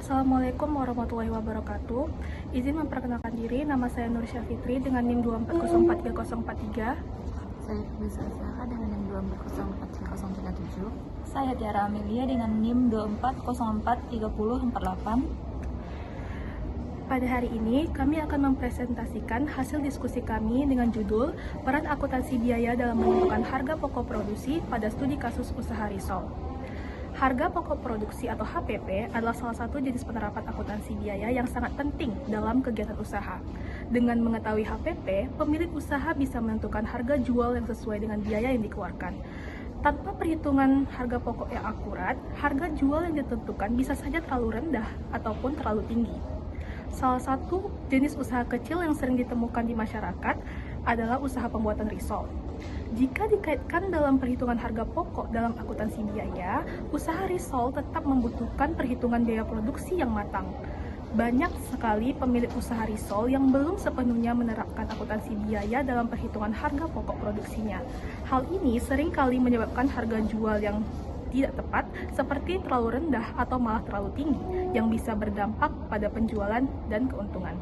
Assalamualaikum warahmatullahi wabarakatuh. Izin memperkenalkan diri, nama saya Nur Syafitri dengan NIM 24043. Saya Bisa Zahra dengan NIM 2404337. Saya Tiara Amelia dengan NIM 24043048. Pada hari ini, kami akan mempresentasikan hasil diskusi kami dengan judul Peran Akuntansi Biaya dalam Menentukan Harga Pokok Produksi pada Studi Kasus Usaha Risol. Harga pokok produksi atau HPP adalah salah satu jenis penerapan akuntansi biaya yang sangat penting dalam kegiatan usaha. Dengan mengetahui HPP, pemilik usaha bisa menentukan harga jual yang sesuai dengan biaya yang dikeluarkan. Tanpa perhitungan harga pokok yang akurat, harga jual yang ditentukan bisa saja terlalu rendah ataupun terlalu tinggi. Salah satu jenis usaha kecil yang sering ditemukan di masyarakat adalah usaha pembuatan risol. Jika dikaitkan dalam perhitungan harga pokok dalam akuntansi biaya, usaha risol tetap membutuhkan perhitungan biaya produksi yang matang. Banyak sekali pemilik usaha risol yang belum sepenuhnya menerapkan akuntansi biaya dalam perhitungan harga pokok produksinya. Hal ini sering kali menyebabkan harga jual yang tidak tepat, seperti terlalu rendah atau malah terlalu tinggi, yang bisa berdampak pada penjualan dan keuntungan.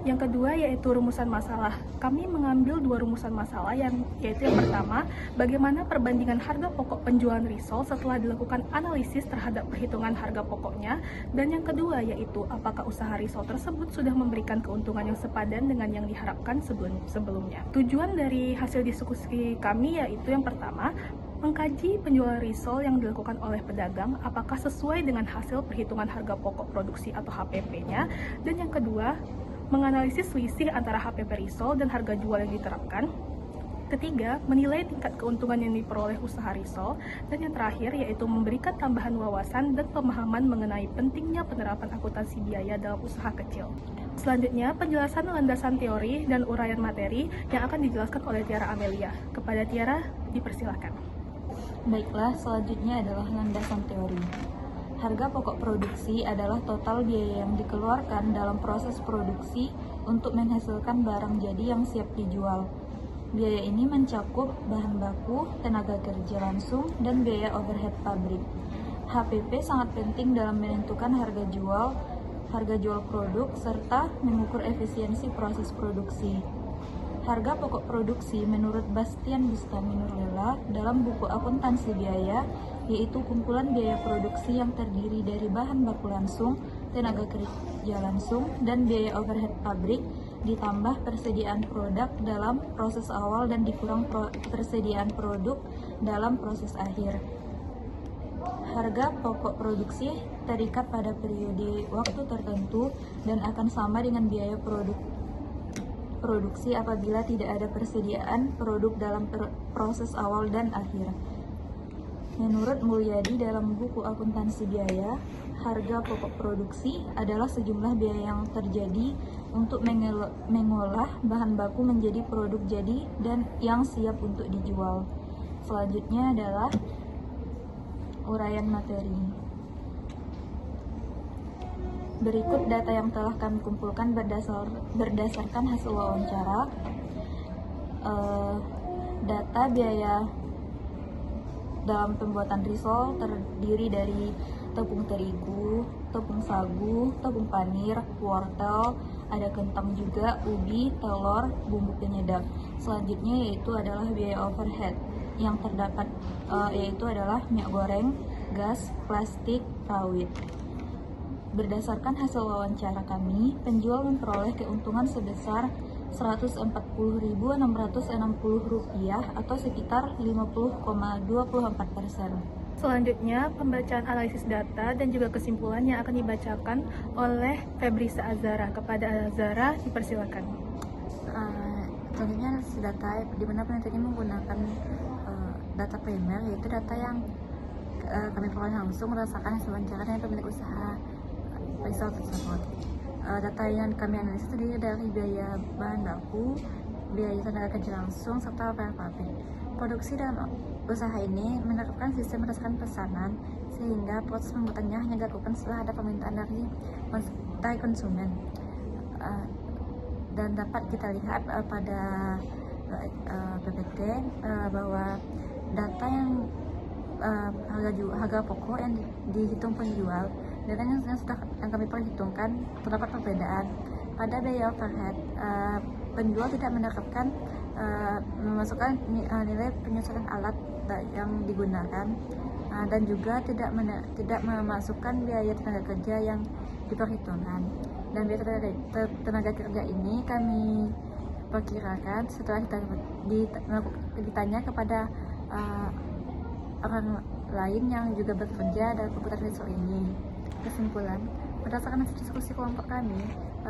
Yang kedua yaitu rumusan masalah. Kami mengambil dua rumusan masalah yaitu yang pertama, bagaimana perbandingan harga pokok penjualan risol setelah dilakukan analisis terhadap perhitungan harga pokoknya, dan yang kedua yaitu apakah usaha risol tersebut sudah memberikan keuntungan yang sepadan dengan yang diharapkan sebelumnya. Tujuan dari hasil diskusi kami yaitu yang pertama, mengkaji penjualan risol yang dilakukan oleh pedagang apakah sesuai dengan hasil perhitungan harga pokok produksi atau HPP-nya, dan yang kedua, menganalisis selisih antara HPP risol dan harga jual yang diterapkan. Ketiga, menilai tingkat keuntungan yang diperoleh usaha risol, dan yang terakhir yaitu memberikan tambahan wawasan dan pemahaman mengenai pentingnya penerapan akuntansi biaya dalam usaha kecil. Selanjutnya, penjelasan landasan teori dan uraian materi yang akan dijelaskan oleh Tiara Amelia. Kepada Tiara, dipersilakan. Baiklah, selanjutnya adalah landasan teori. Harga pokok produksi adalah total biaya yang dikeluarkan dalam proses produksi untuk menghasilkan barang jadi yang siap dijual. Biaya ini mencakup bahan baku, tenaga kerja langsung, dan biaya overhead pabrik. HPP sangat penting dalam menentukan harga jual produk, serta mengukur efisiensi proses produksi. Harga pokok produksi menurut Bastian Bustami Nurlela dalam buku akuntansi biaya yaitu kumpulan biaya produksi yang terdiri dari bahan baku langsung, tenaga kerja langsung, dan biaya overhead pabrik ditambah persediaan produk dalam proses awal dan dikurang persediaan produk dalam proses akhir. Harga pokok produksi terikat pada periode waktu tertentu dan akan sama dengan biaya produksi apabila tidak ada persediaan produk dalam proses awal dan akhir. Menurut Mulyadi dalam buku akuntansi biaya, harga pokok produksi adalah sejumlah biaya yang terjadi untuk mengolah bahan baku menjadi produk jadi dan yang siap untuk dijual. Selanjutnya adalah uraian materi. Berikut data yang telah kami kumpulkan berdasarkan hasil wawancara. Data biaya dalam pembuatan risol terdiri dari tepung terigu, tepung sagu, tepung panir, wortel, ada kentang juga, ubi, telur, bumbu penyedap. Selanjutnya yaitu adalah biaya overhead yang terdapat yaitu adalah minyak goreng, gas, plastik, rawit. Berdasarkan hasil wawancara kami, penjual memperoleh keuntungan sebesar Rp140.660 atau sekitar 50,24%. Selanjutnya, pembacaan analisis data dan juga kesimpulan yang akan dibacakan oleh Febrisa Azara. Kepada Azara, dipersilakan. Selanjutnya analisis data di mana penelitian menggunakan data primer, yaitu data yang kami peroleh langsung berdasarkan hasil wawancara dengan pemilik usaha risol tersebut. Data yang kami analisis terdiri dari biaya bahan baku, biaya tenaga kerja langsung, serta biaya pabrik. Produksi dalam usaha ini menerapkan sistem berdasarkan pesanan, sehingga proses pembuatannya hanya dilakukan setelah ada permintaan dari konsumen. Dan dapat kita lihat pada PPT bahwa data yang harga pokok yang dihitung penjual Dengan yang kami perhitungkan, terdapat perbedaan pada biaya overhead. Penjual tidak menerapkan memasukkan nilai penyusutan alat yang digunakan, dan juga tidak memasukkan biaya tenaga kerja yang diperhitungkan. Dan biaya tenaga kerja ini kami perkirakan setelah ditanya kepada orang lain yang juga bekerja dalam komputer visual ini. Kesimpulan, berdasarkan hasil diskusi kelompok kami,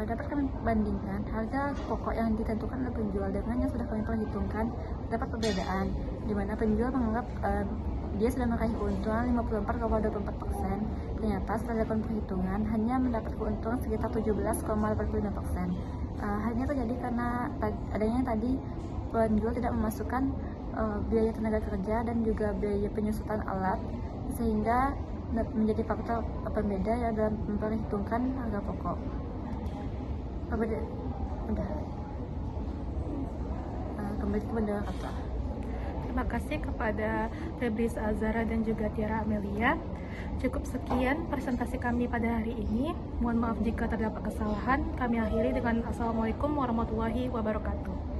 dapat kami bandingkan harga pokok yang ditentukan oleh penjual dengan yang sudah kami perhitungkan. Dapat perbedaan, di mana penjual menganggap dia sudah meraih keuntungan 54,24%. Ternyata setelah dilakukan perhitungan hanya mendapat keuntungan sekitar 17,85%. Hanya terjadi karena adanya tadi penjual tidak memasukkan biaya tenaga kerja dan juga biaya penyusutan alat, sehingga menjadi faktor pembeda yang dalam memperhitungkan harga pokok. Kembali ke bendera kata. Terima kasih kepada Febris Azara dan juga Tiara Amelia. Cukup sekian presentasi kami pada hari ini. Mohon maaf jika terdapat kesalahan. Kami akhiri dengan Assalamualaikum warahmatullahi wabarakatuh.